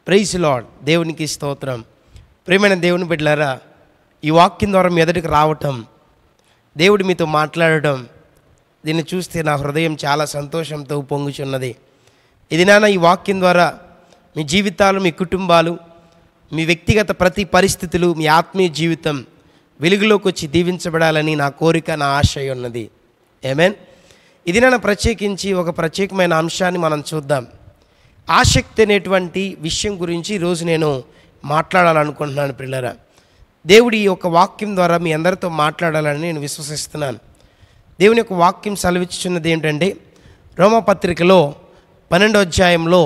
Praise lord. దేవునికి స్తోత్రం. ప్రియమైన దేవుని బిడ్డలారా, ఈ వాక్యం ద్వారా మీ ఎదుటికి రావటం, దేవుడు మీతో మాట్లాడటం, దీన్ని చూస్తే నా హృదయం చాలా సంతోషంతో పొంగుచున్నది. ఇది నాన్న ఈ వాక్యం ద్వారా మీ జీవితాలు, మీ కుటుంబాలు, మీ వ్యక్తిగత ప్రతి పరిస్థితులు, మీ ఆత్మీయ జీవితం వెలుగులోకి వచ్చి దీవించబడాలని నా కోరిక, నా ఆశయం ఉన్నది. ఆమేన్. ఇది నాన్న ప్రత్యేకించి ఒక ప్రత్యేకమైన అంశాన్ని మనం చూద్దాం. ఆసక్తి అనేటువంటి విషయం గురించి ఈరోజు నేను మాట్లాడాలనుకుంటున్నాను. పిల్లరా, దేవుడి యొక్క వాక్యం ద్వారా మీ అందరితో మాట్లాడాలని నేను విశ్వసిస్తున్నాను. దేవుని యొక్క వాక్యం సెలవిచ్చుచున్నది ఏంటంటే, రోమపత్రికలో 12వ అధ్యాయంలో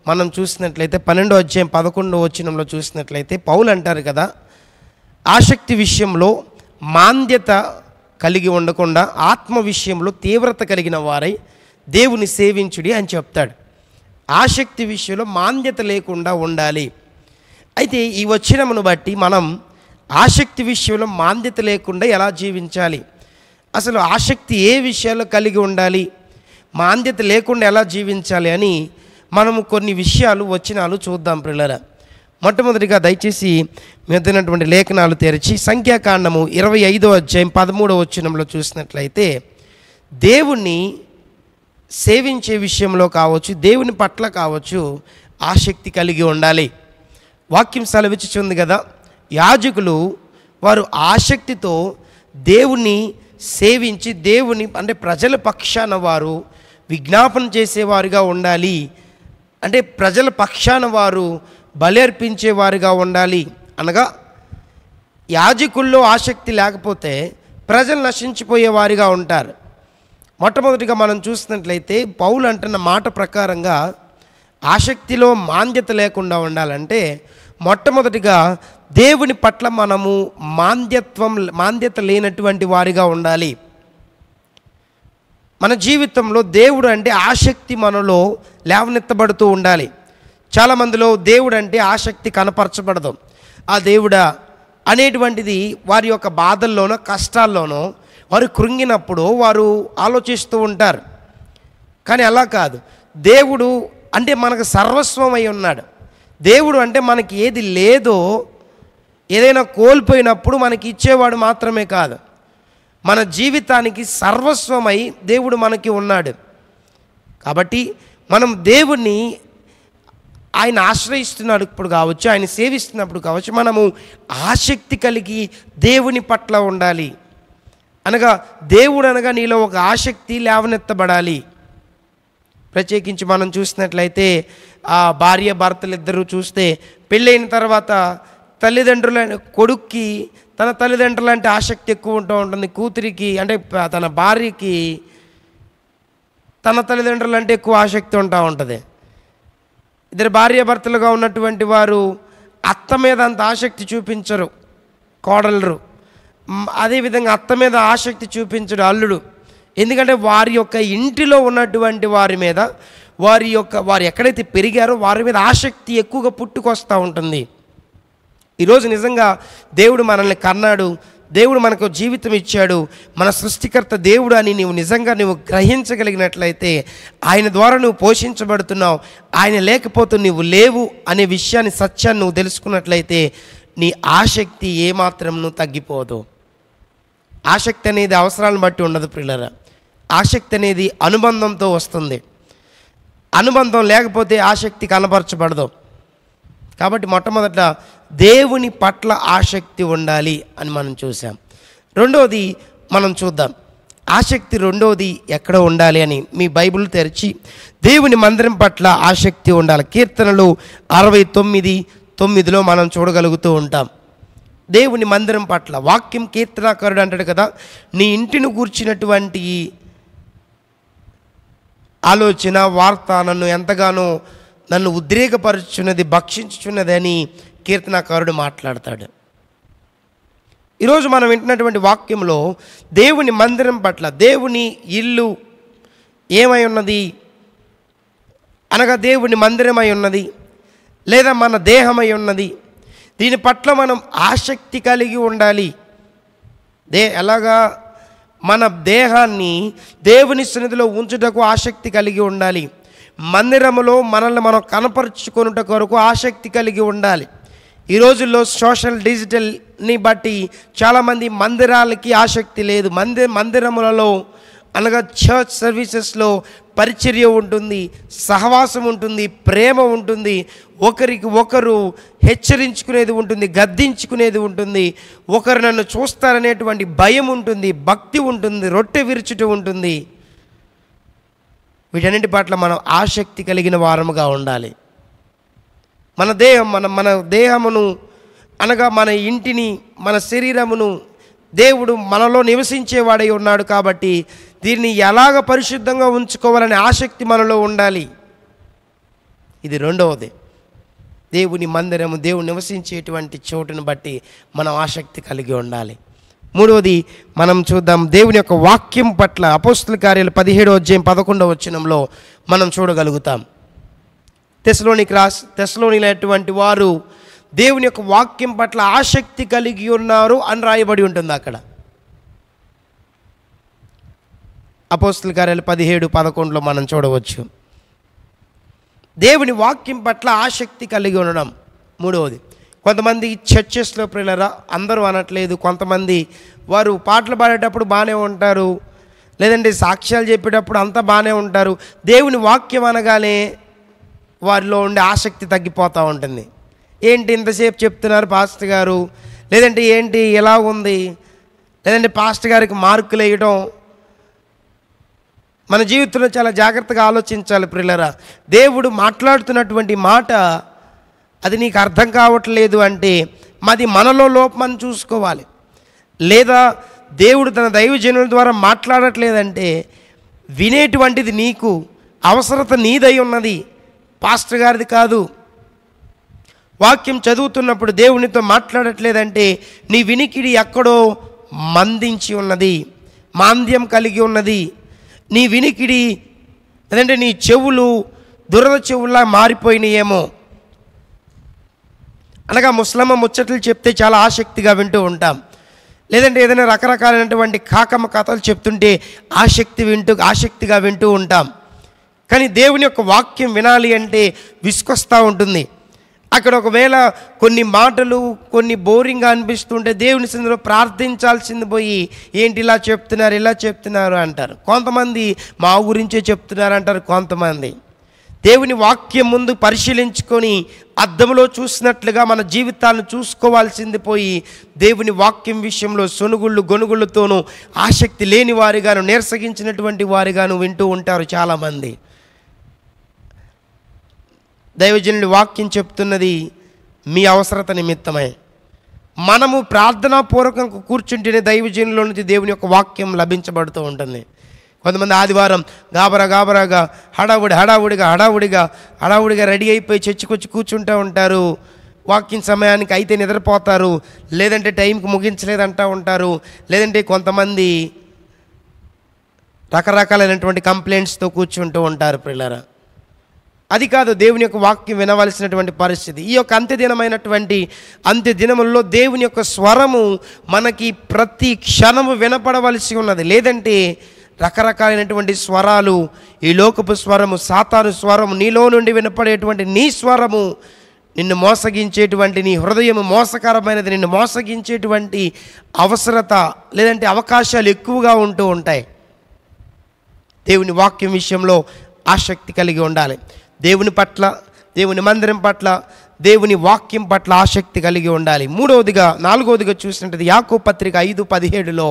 మనం చూసినట్లయితే 12వ అధ్యాయం 11వ వచనంలో చూసినట్లయితే పౌలు అంటారు కదా, ఆసక్తి విషయంలో మాంద్యత కలిగి ఉండకుండా ఆత్మ విషయంలో తీవ్రత కలిగిన వారై దేవుని సేవించుడి అని చెప్తాడు. ఆసక్తి విషయంలో మాంద్యత లేకుండా ఉండాలి. అయితే ఈ వచనమును బట్టి మనం ఆసక్తి విషయంలో మాంద్యత లేకుండా ఎలా జీవించాలి, అసలు ఆసక్తి ఏ విషయాల్లో కలిగి ఉండాలి, మాంద్యత లేకుండా ఎలా జీవించాలి అని మనము కొన్ని విషయాలు వచనాలు చూద్దాం. పిల్లరా, మొట్టమొదటిగా దయచేసి మెద్దనటువంటి లేఖనాలు తెరిచి సంఖ్యాకాండము 25వ అధ్యాయం 13వ వచనంలో చూసినట్లయితే, దేవుణ్ణి సేవించే విషయంలో కావచ్చు, దేవుని పట్ల కావచ్చు, ఆసక్తి కలిగి ఉండాలి. వాక్యం సెలవిచ్చుచుంది కదా, యాజకులు వారు ఆసక్తితో దేవుణ్ణి సేవించి దేవుని అంటే ప్రజల పక్షాన వారు విజ్ఞాపన చేసేవారుగా ఉండాలి. అంటే ప్రజల పక్షాన వారు బలి అర్పించేవారుగా ఉండాలి. అనగా యాజకుల్లో ఆసక్తి లేకపోతే ప్రజలు నశించిపోయేవారుగా ఉంటారు. మొట్టమొదటిగా మనం చూసినట్లయితే పౌలు అంటున్న మాట ప్రకారంగా ఆసక్తిలో మాంద్యత లేకుండా ఉండాలంటే మొట్టమొదటిగా దేవుని పట్ల మనము మాంద్యత లేనటువంటి వారిగా ఉండాలి. మన జీవితంలో దేవుడు అంటే ఆసక్తి మనలో లేవనెత్తబడుతూ ఉండాలి. చాలామందిలో దేవుడు అంటే ఆసక్తి కనపరచబడదు. ఆ దేవుడా అనేటువంటిది వారి యొక్క బాధల్లోనో కష్టాల్లోనో వారు కృంగినప్పుడు వారు ఆలోచిస్తూ ఉంటారు. కానీ అలా కాదు. దేవుడు అంటే మనకు సర్వస్వం అయి ఉన్నాడు. దేవుడు అంటే మనకి ఏది లేదో, ఏదైనా కోల్పోయినప్పుడు మనకి ఇచ్చేవాడు మాత్రమే కాదు, మన జీవితానికి సర్వస్వమై దేవుడు మనకి ఉన్నాడు. కాబట్టి మనం దేవుణ్ణి ఆయన ఆశ్రయిస్తున్నప్పుడు కావచ్చు, ఆయన సేవిస్తున్నప్పుడు కావచ్చు, మనము ఆసక్తి కలిగి దేవుని పట్ల ఉండాలి. అనగా దేవుడు అనగా నీలో ఒక ఆసక్తి లేవనెత్తబడాలి. ప్రత్యేకించి మనం చూసినట్లయితే ఆ భార్య భర్తలు ఇద్దరూ చూస్తే పెళ్ళైన తర్వాత తల్లిదండ్రుల కొడుక్కి తన తల్లిదండ్రులు అంటే ఆసక్తి ఎక్కువ ఉంటూ ఉంటుంది, కూతురికి అంటే తన భార్యకి తన తల్లిదండ్రులు అంటే ఎక్కువ ఆసక్తి ఉంటూ ఉంటుంది. ఇద్దరు భార్య భర్తలుగా ఉన్నటువంటి వారు అత్త మీద అంత ఆసక్తి చూపించరు కోడలరు, అదేవిధంగా అత్త మీద ఆసక్తి చూపించడు అల్లుడు. ఎందుకంటే వారి యొక్క ఇంటిలో ఉన్నటువంటి వారి మీద వారు ఎక్కడైతే పెరిగారో వారి మీద ఆసక్తి ఎక్కువగా పుట్టుకొస్తూ ఉంటుంది. ఈరోజు నిజంగా దేవుడు మనల్ని కన్నాడు, దేవుడు మనకు జీవితం ఇచ్చాడు, మన సృష్టికర్త దేవుడు అని నువ్వు గ్రహించగలిగినట్లయితే, ఆయన ద్వారా నువ్వు పోషించబడుతున్నావు, ఆయన లేకపోతే నువ్వు లేవు అనే విషయాన్ని, సత్యాన్ని నువ్వు తెలుసుకున్నట్లయితే నీ ఆసక్తి ఏమాత్రం నువ్వు తగ్గిపోదు. ఆసక్తి అనేది అవసరాలను బట్టి ఉండదు పిల్లరా. ఆసక్తి అనేది అనుబంధంతో వస్తుంది. అనుబంధం లేకపోతే ఆసక్తి కనపరచబడదు. కాబట్టి మొట్టమొదట దేవుని పట్ల ఆసక్తి ఉండాలి అని మనం చూసాం. రెండవది మనం చూద్దాం, ఆసక్తి రెండవది ఎక్కడ ఉండాలి అని. మీ బైబిల్ తెరిచి దేవుని మందిరం పట్ల ఆసక్తి ఉండాలి. కీర్తనలు 69:9 మనం చూడగలుగుతూ ఉంటాం. దేవుని మందిరం పట్ల వాక్యం, కీర్తనాకారుడు అంటాడు కదా, నీ ఇంటిని గూర్చినటువంటి ఆలోచన, వార్త నన్ను ఉద్రేకపరుచున్నది, భక్షించుచున్నది అని కీర్తనాకారుడు మాట్లాడతాడు. ఈరోజు మనం వింటున్నటువంటి వాక్యంలో దేవుని మందిరం పట్ల, దేవుని ఇల్లు ఏమై ఉన్నది అనగా దేవుని మందిరమై ఉన్నది లేదా మన దేహమై ఉన్నది. దీని పట్ల మనం ఆసక్తి కలిగి ఉండాలి. ఎలాగా మన దేహాన్ని దేవుని సన్నిధిలో ఉంచుటకు ఆసక్తి కలిగి ఉండాలి. మందిరములో మనల్ని మనం కనపరుచుకొనుట కొరకు ఆసక్తి కలిగి ఉండాలి. ఈ రోజుల్లో సోషల్ డిజిటల్ని బట్టి చాలామంది మందిరాలకి ఆసక్తి లేదు. మందిరములలో అనగా చర్చ్ సర్వీసెస్లో పరిచర్య ఉంటుంది, సహవాసం ఉంటుంది, ప్రేమ ఉంటుంది, ఒకరికి ఒకరు హెచ్చరించుకునేది ఉంటుంది, గద్దించుకునేది ఉంటుంది, ఒకరు నన్ను చూస్తారనేటువంటి భయం ఉంటుంది, భక్తి ఉంటుంది, రొట్టె విరుచుట ఉంటుంది. వీటన్నిటి పట్ల మనం ఆసక్తి కలిగిన వారముగా ఉండాలి. మన దేహమును అనగా మన ఇంటిని, మన శరీరమును దేవుడు మనలో నివసించేవాడై ఉన్నాడు కాబట్టి దీన్ని ఎలాగ పరిశుద్ధంగా ఉంచుకోవాలనే ఆసక్తి మనలో ఉండాలి. ఇది రెండవది. దేవుని మందిరము, దేవుడు నివసించేటువంటి చోటును బట్టి మనం ఆసక్తి కలిగి ఉండాలి. మూడవది మనం చూద్దాం, దేవుని యొక్క వాక్యం పట్ల అపోస్తల కార్యాలు 17వ అధ్యాయం 11వ వచనంలో మనం చూడగలుగుతాం. తెస్సలోనిలైనటువంటి వారు దేవుని యొక్క వాక్యం పట్ల ఆసక్తి కలిగి ఉన్నారు అని రాయబడి ఉంటుంది అక్కడ. అపోస్తల కార్యాలు 17:11లో మనం చూడవచ్చు. దేవుని వాక్యం పట్ల ఆసక్తి కలిగి ఉండడం మూడవది. కొంతమంది చర్చెస్లో ప్రియులారా, అందరూ అనట్లేదు, కొంతమంది వారు పాటలు పాడేటప్పుడు బాగానే ఉంటారు, లేదంటే సాక్ష్యాలు చెప్పేటప్పుడు అంతా బాగానే ఉంటారు. దేవుని వాక్యం అనగానే వారిలో ఉండే ఆసక్తి తగ్గిపోతూ ఉంటుంది. ఏంటి ఇంతసేపు చెప్తున్నారు పాస్టర్ గారు, లేదంటే ఏంటి ఎలా ఉంది, లేదంటే పాస్టర్ గారికి మార్కులు వేయడం. మన జీవితంలో చాలా జాగ్రత్తగా ఆలోచించాలి ప్రియులారా. దేవుడు మాట్లాడుతున్నటువంటి మాట అది నీకు అర్థం కావట్లేదు అంటే మాది మనలో లోపమని చూసుకోవాలి. లేదా దేవుడు తన దైవజనుల ద్వారా మాట్లాడట్లేదంటే వినేటువంటిది నీకు అవసరత నీదై ఉన్నది, పాస్టర్ గారిది కాదు. వాక్యం చదువుతున్నప్పుడు దేవునితో మాట్లాడట్లేదంటే నీ వినికిడి ఎక్కడో మందించి ఉన్నది, మాంద్యం కలిగి ఉన్నది. నీ వినికిడి లేదంటే నీ చెవులు దురద చెవుల్లా మారిపోయినాయేమో. అనగా ముసలమ్మ ముచ్చట్లు చెప్తే చాలా ఆసక్తిగా వింటూ ఉంటాం, లేదంటే ఏదైనా రకరకాలైనటువంటి కాకమ్మ కథలు చెప్తుంటే ఆసక్తిగా వింటూ ఉంటాం. కానీ దేవుని యొక్క వాక్యం వినాలి అంటే విసుకొస్తూ ఉంటుంది. అక్కడ ఒకవేళ కొన్ని మాటలు కొన్ని బోరింగ్గా అనిపిస్తుంటే దేవుని సన్నిధిలో ప్రార్థించాల్సింది పోయి ఏంటి ఇలా చెప్తున్నారు అంటారు. కొంతమంది మా గురించే చెప్తున్నారు అంటారు. కొంతమంది దేవుని వాక్యం ముందు పరిశీలించుకొని అద్దంలో చూసినట్లుగా మన జీవితాలను చూసుకోవాల్సింది పోయి దేవుని వాక్యం విషయంలో గొనుగుళ్ళతోనూ ఆసక్తి లేని వారిగాను, నీరసగించినటువంటి వారిగాను వింటూ ఉంటారు చాలామంది. దైవజనుడి వాక్యం చెప్తున్నది మీ అవసరత నిమిత్తమై. మనము ప్రార్థనాపూర్వకంగా కూర్చుంటేనే దైవజనుల నుంచి దేవుని యొక్క వాక్యం లభించబడుతూ ఉంటుంది. కొంతమంది ఆదివారం గాబరాగా హడావుడిగా రెడీ అయిపోయి చర్చికొచ్చి కూర్చుంటూ ఉంటారు. వాక్యం సమయానికి అయితే నిద్రపోతారు, లేదంటే టైంకి ముగించలేదంటూ ఉంటారు, లేదంటే కొంతమంది రకరకాలైనటువంటి కంప్లైంట్స్తో కూర్చుంటూ ఉంటారు ప్రియులారా. అది కాదు దేవుని యొక్క వాక్యం వినవలసినటువంటి పరిస్థితి. ఈ యొక్క అంత్య దినముల్లో దేవుని యొక్క స్వరము మనకి ప్రతి క్షణము వినపడవలసి ఉన్నది. లేదంటే రకరకాలైనటువంటి స్వరాలు, ఈ లోకపు స్వరము, సాతాను స్వరము, నీలో నుండి వినపడేటువంటి నీ స్వరము నిన్ను మోసగించేటువంటి, నీ హృదయము మోసకరమైనది, నిన్ను మోసగించేటువంటి అవసరత లేదంటే అవకాశాలు ఎక్కువగా ఉంటూ ఉంటాయి. దేవుని వాక్యం విషయంలో ఆసక్తి కలిగి ఉండాలి. దేవుని పట్ల, దేవుని మందిరం పట్ల, దేవుని వాక్యం పట్ల ఆసక్తి కలిగి ఉండాలి. నాలుగవదిగా చూసినట్టు యాకోబు పత్రిక 5:17లో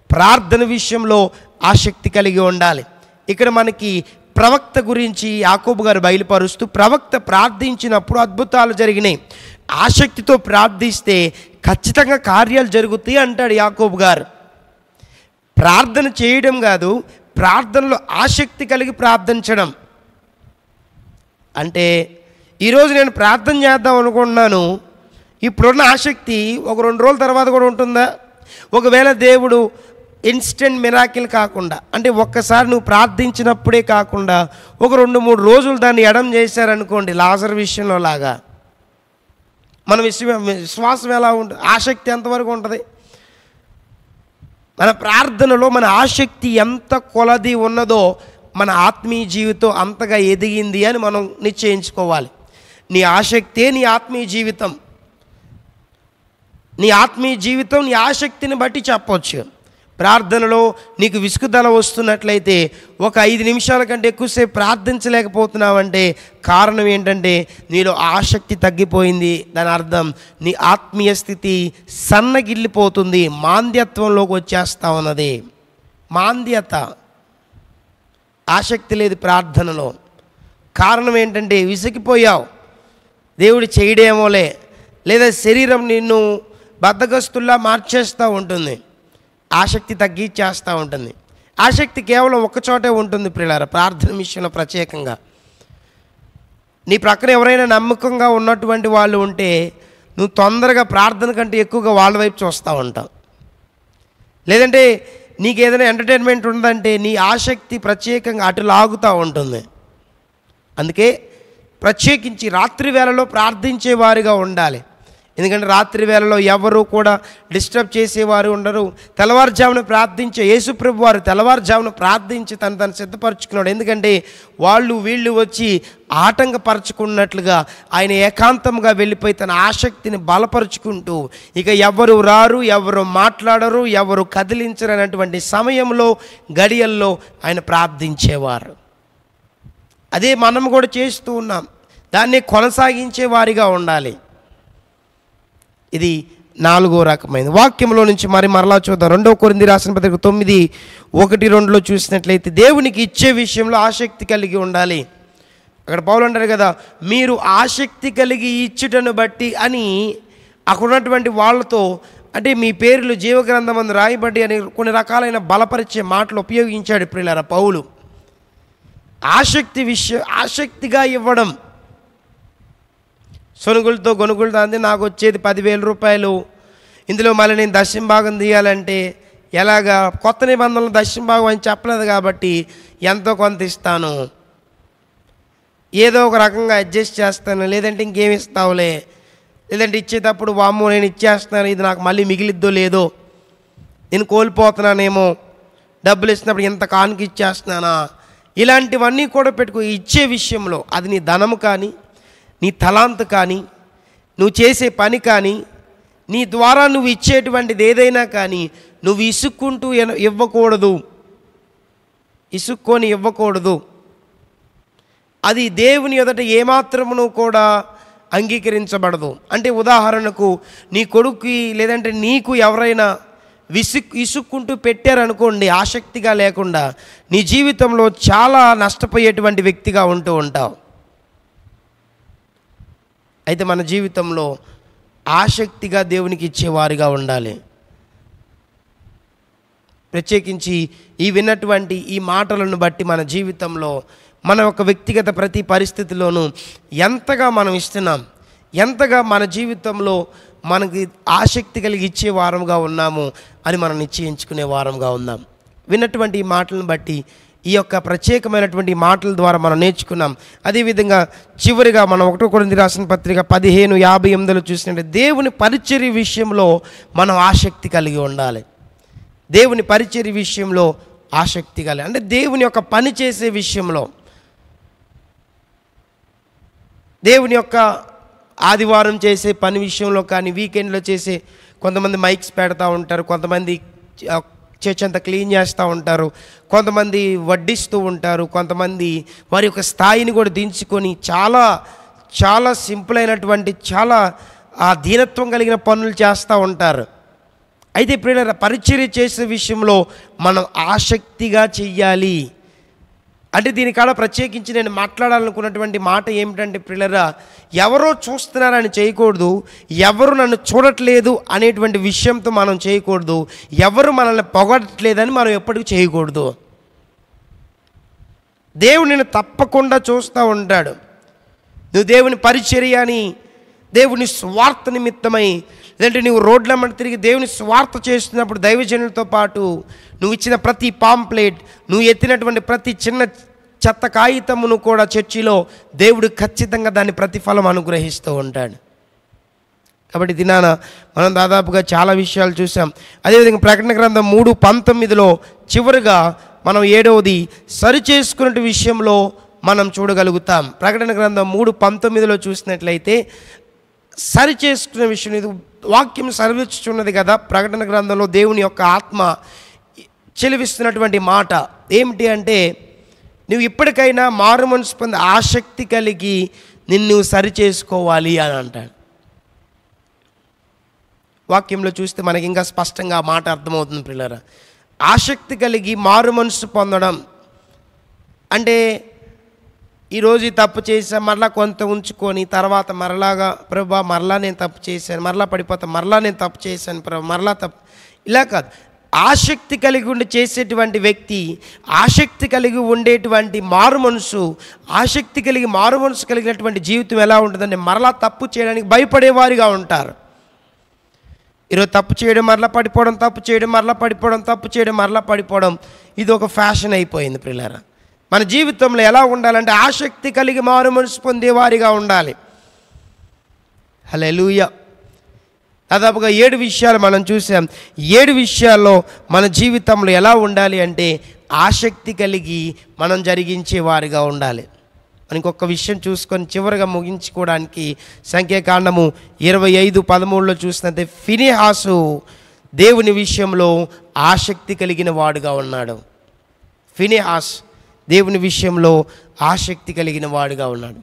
ప్రార్థన విషయంలో ఆసక్తి కలిగి ఉండాలి. ఇక్కడ మనకి ప్రవక్త గురించి యాకోబు గారు బయలుపరుస్తూ, ప్రవక్త ప్రార్థించినప్పుడు అద్భుతాలు జరిగినాయి, ఆసక్తితో ప్రార్థిస్తే ఖచ్చితంగా కార్యాలు జరుగుతాయి అంటాడు యాకోబు గారు. ప్రార్థన చేయడం కాదు, ప్రార్థనలో ఆసక్తి కలిగి ప్రార్థించడం. అంటే ఈరోజు నేను ప్రార్థన చేద్దాం అనుకుంటున్నాను, ఇప్పుడున్న ఆసక్తి ఒక 2 రోజుల తర్వాత కూడా ఉంటుందా? ఒకవేళ దేవుడు ఇన్స్టెంట్ మిరాకిల్ కాకుండా, అంటే ఒక్కసారి నువ్వు ప్రార్థించినప్పుడే కాకుండా ఒక 2-3 రోజులు దాన్ని ఎడం చేశారనుకోండి, లాజర్ విషయంలో లాగా, మన విశ్వాసం ఎలా ఉంటుంది, ఆసక్తి ఎంతవరకు ఉంటుంది? మన ప్రార్థనలో మన ఆసక్తి ఎంత కొలది ఉన్నదో మన ఆత్మీయ జీవితం అంతగా ఎదిగింది అని మనం నిశ్చయించుకోవాలి. నీ ఆసక్తే నీ ఆత్మీయ జీవితం. నీ ఆత్మీయ జీవితం నీ ఆసక్తిని బట్టి చెప్పవచ్చు. ప్రార్థనలో నీకు విసుగుదల వస్తున్నట్లయితే ఒక 5 నిమిషాల కంటే ఎక్కువసేపు ప్రార్థించలేకపోతున్నావంటే కారణం ఏంటంటే నీలో ఆసక్తి తగ్గిపోయింది. దాని అర్థం నీ ఆత్మీయ స్థితి సన్నగిల్లిపోతుంది, మాంద్యత్వంలోకి వచ్చేస్తా ఉన్నది. మాంద్యత, ఆసక్తి లేదు ప్రార్థనలో. కారణం ఏంటంటే విసిగిపోయావు, దేవుడు చేయడేమోలే, లేదా శరీరం నిన్ను బద్ధకస్తుల్లా మార్చేస్తూ ఉంటుంది, ఆసక్తి తగ్గించేస్తూ ఉంటుంది. ఆసక్తి కేవలం ఒక్కచోటే ఉంటుంది ప్రియులారా, ప్రార్థన విషయంలో ప్రత్యేకంగా. నీ ప్రక్కన ఎవరైనా నమ్మకంగా ఉన్నటువంటి వాళ్ళు ఉంటే నువ్వు తొందరగా ప్రార్థన కంటే ఎక్కువగా వాళ్ళ వైపు చూస్తూ ఉంటావు. లేదంటే నీకు ఏదైనా ఎంటర్టైన్మెంట్ ఉందంటే నీ ఆసక్తి ప్రత్యేకంగా అటు లాగుతూ ఉంటుంది. అందుకే ప్రత్యేకించి రాత్రి వేళలో ప్రార్థించే వారిగా ఉండాలి. ఎందుకంటే రాత్రి వేళలో ఎవరు కూడా డిస్టర్బ్ చేసేవారు ఉండరు. తెల్లవారుజామున ప్రార్థించే యేసుప్రభు వారు తెల్లవారుజామున ప్రార్థించి తను సిద్ధపరచుకున్నాడు. ఎందుకంటే వీళ్ళు వచ్చి ఆటంకపరచుకున్నట్లుగా ఆయన ఏకాంతంగా వెళ్ళిపోయి తన ఆసక్తిని బలపరుచుకుంటూ ఇక ఎవరు రారు, ఎవరు మాట్లాడరు, ఎవరు కదిలించరు అనేటువంటి సమయంలో గడియల్లో ఆయన ప్రార్థించేవారు. అదే మనం కూడా చేస్తూ ఉన్నాం. దాన్ని కొనసాగించే వారిగా ఉండాలి. ఇది 4వ రకమైన వాక్యంలో నుంచి మరలా చూద్దాం. 2 కొరింథీ రాసిన పత్రిక 9:1-2 చూసినట్లయితే దేవునికి ఇచ్చే విషయంలో ఆసక్తి కలిగి ఉండాలి. అక్కడ పౌలు అంటారు కదా, మీరు ఆసక్తి కలిగి ఇచ్చుటను బట్టి అని అక్కడ ఉన్నటువంటి వాళ్ళతో, అంటే మీ పేర్లు జీవగ్రంథమందు రాయబడి అని కొన్ని రకాలైన బలపరిచే మాటలు ఉపయోగించాడు ప్రియులారా పౌలు. ఆసక్తిగా ఇవ్వడం, సొనుగులతో గొనుగులతో అంది నాకు వచ్చేది 10,000 రూపాయలు, ఇందులో మళ్ళీ నేను దశంభాగం తీయాలంటే ఎలాగా, కొత్త నిబంధనలు దశంభాగం అని చెప్పలేదు కాబట్టి ఎంతో కొంత ఇస్తాను, ఏదో ఒక రకంగా అడ్జస్ట్ చేస్తాను, లేదంటే ఇంకేమి ఇస్తావులే, లేదంటే ఇచ్చేటప్పుడు వామ్మో నేను ఇచ్చేస్తున్నాను, ఇది నాకు మళ్ళీ మిగిలిద్దో లేదో, నేను కోల్పోతున్నానేమో, డబ్బులు ఇచ్చినప్పుడు ఇంత కానుక ఇచ్చేస్తున్నానా, ఇలాంటివన్నీ కూడా పెట్టుకో. ఇచ్చే విషయంలో అది నీ ధనము కానీ, నీ తలాంతు కానీ, నువ్వు చేసే పని కానీ, నీ ద్వారా నువ్వు ఇచ్చేటువంటిది ఏదైనా కానీ నువ్వు ఇసుక్కుంటూ ఇవ్వకూడదు, ఇసుక్కొని ఇవ్వకూడదు. అది దేవుని ఎదుట ఏమాత్రమును కూడా అంగీకరించబడదు. అంటే ఉదాహరణకు నీ కొడుకుకి లేదంటే నీకు ఎవరైనా ఇసుక్కుంటూ పెట్టారనుకోండి, ఆసక్తిగా లేకుండా, నీ జీవితంలో చాలా నష్టపోయేటువంటి వ్యక్తిగా ఉంటూ ఉంటావు. అయితే మన జీవితంలో ఆసక్తిగా దేవునికి ఇచ్చేవారిగా ఉండాలి. ప్రత్యేకించి ఈ విన్నటువంటి ఈ మాటలను బట్టి మన జీవితంలో మన ఒక వ్యక్తిగత ప్రతి పరిస్థితిలోనూ ఎంతగా మనం ఇస్తున్నాం, ఎంతగా మన జీవితంలో మనకి ఆసక్తి కలిగి ఇచ్చే వారంగా ఉన్నాము అని మనం నిశ్చయించుకునే వారంగా ఉందాం. విన్నటువంటి ఈ మాటలను బట్టి, ఈ యొక్క ప్రత్యేకమైనటువంటి మాటల ద్వారా మనం నేర్చుకున్నాం. అదేవిధంగా చివరిగా మనం 1 కొరింథీ రాసిన పత్రిక 15:58 చూసినట్టు దేవుని పరిచర్య విషయంలో మనం ఆసక్తి కలిగి ఉండాలి. దేవుని పరిచర్య విషయంలో ఆసక్తి కలిగి, అంటే దేవుని యొక్క పని చేసే విషయంలో, దేవుని యొక్క ఆదివారం చేసే పని విషయంలో కానీ, వీకెండ్లో చేసే, కొంతమంది మైక్స్ పెడతా ఉంటారు, కొంతమంది చర్చ్ అంతా క్లీన్ చేస్తూ ఉంటారు, కొంతమంది వడ్డిస్తూ ఉంటారు, కొంతమంది వారి యొక్క స్థాయిని కూడా దించుకొని చాలా చాలా సింపుల్ అయినటువంటి చాలా దీనత్వం కలిగిన పనులు చేస్తూ ఉంటారు. అయితే ప్రియులారా, పరిచర్య చేసే విషయంలో మనం ఆసక్తిగా చెయ్యాలి. అంటే దీనికాడ ప్రత్యేకించి నేను మాట్లాడాలనుకున్నటువంటి మాట ఏమిటంటే ప్రియులారా, ఎవరో చూస్తున్నారని చేయకూడదు, ఎవరు నన్ను చూడట్లేదు అనేటువంటి విషయంతో మనం చేయకూడదు, ఎవరు మనల్ని పొగడట్లేదని మనం ఎప్పటికీ చేయకూడదు. దేవుడు నిన్ను తప్పకుండా చూస్తూ ఉంటాడు. నువ్వు దేవుని పరిచర్య అని, దేవుని స్వార్థ నిమిత్తమై, లేదంటే నువ్వు రోడ్లమ్మట తిరిగి దేవుని స్వార్థ చేస్తున్నప్పుడు దైవజనులతో పాటు నువ్వు ఇచ్చిన ప్రతి పాంప్లెట్, నువ్వు ఎత్తినటువంటి ప్రతి చిన్న చెత్త కాగితమును కూడా చర్చిలో దేవుడు ఖచ్చితంగా దాని ప్రతిఫలం అనుగ్రహిస్తూ ఉంటాడు. కాబట్టి దినాన మనం దాదాపుగా చాలా విషయాలు చూసాం. అదేవిధంగా ప్రకటన గ్రంథం 3:19 చివరిగా మనం 7వది సరిచేసుకునే విషయంలో మనం చూడగలుగుతాం. ప్రకటన గ్రంథం 3:19 చూసినట్లయితే సరిచేసుకునే విషయం, ఇది వాక్యం సరిచున్నది కదా. ప్రకటన గ్రంథంలో దేవుని యొక్క ఆత్మ చెలివిస్తున్నటువంటి మాట ఏమిటి అంటే, నువ్వు ఇప్పటికైనా మారు మనసు పొంది ఆసక్తి కలిగి నిన్ను సరిచేసుకోవాలి అని అంటాడు. వాక్యంలో చూస్తే మనకి ఇంకా స్పష్టంగా ఆ మాట అర్థమవుతుంది ప్రియులారా. ఆసక్తి కలిగి మారు మనసు పొందడం అంటే, ఈరోజు ఈ తప్పు చేశాను, మరలా కొంత ఉంచుకొని తర్వాత మరలాగా ప్రభా మరలా నేను తప్పు చేశాను, మరలా పడిపోతాను, మరలా నేను తప్పు చేశాను ప్రభా మరలా తప్పు, ఇలా కాదు. ఆసక్తి కలిగి ఉండి చేసేటువంటి వ్యక్తి, ఆసక్తి కలిగి ఉండేటువంటి మారు మనసు, ఆసక్తి కలిగి మారు మనసు కలిగినటువంటి జీవితం ఎలా ఉంటుందంటే మరలా తప్పు చేయడానికి భయపడేవారిగా ఉంటారు. ఈరోజు తప్పు చేయడం మరలా పడిపోవడం, తప్పు చేయడం మరలా పడిపోవడం, తప్పు చేయడం మరలా పడిపోవడం, ఇది ఒక ఫ్యాషన్ అయిపోయింది ప్రియులారా. మన జీవితంలో ఎలా ఉండాలంటే ఆసక్తి కలిగి మారు మనసు పొందేవారిగా ఉండాలి. హల్లెలూయా. దాదాపుగా 7 విషయాలు మనం చూసాం. 7 విషయాల్లో మన జీవితంలో ఎలా ఉండాలి అంటే ఆసక్తి కలిగి మనం జరిగించే వారిగా ఉండాలి. మనకి ఒక్క విషయం చూసుకొని చివరిగా ముగించుకోవడానికి సంఖ్యాకాండము 25:13 చూసినట్టే ఫినెహాసు దేవుని విషయంలో ఆసక్తి కలిగిన వాడుగా ఉన్నాడు. ఫినెహాస్ దేవుని విషయంలో ఆసక్తి కలిగిన వాడుగా ఉన్నాడు.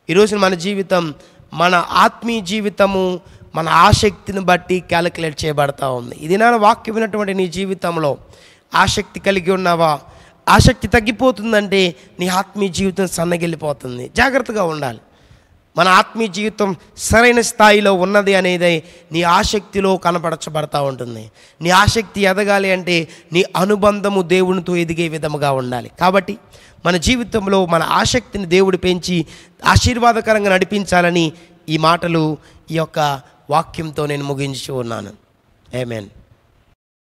ఈరోజు మన జీవితం, మన ఆత్మీయ జీవితము మన ఆసక్తిని బట్టి క్యాలిక్యులేట్ చేయబడతా ఉంది. ఇది నా వాక్యం విన్నటువంటి నీ జీవితంలో ఆసక్తి కలిగి ఉన్నావా? ఆసక్తి తగ్గిపోతుందంటే నీ ఆత్మీయ జీవితం సన్నగిల్లిపోతుంది. జాగ్రత్తగా ఉండాలి. మన ఆత్మీయ జీవితం సరైన స్థాయిలో ఉన్నది అనేది నీ ఆసక్తిలో కనపరచబడతా ఉంటుంది. నీ ఆసక్తి ఎదగాలి అంటే నీ అనుబంధము దేవునితో ఎదిగే విధముగా ఉండాలి. కాబట్టి మన జీవితంలో మన ఆసక్తిని దేవుడు పెంచి ఆశీర్వాదకరంగా నడిపించాలని ఈ మాటలు, ఈ యొక్క వాక్యంతో నేను ముగించి ఉన్నాను. ఆమేన్.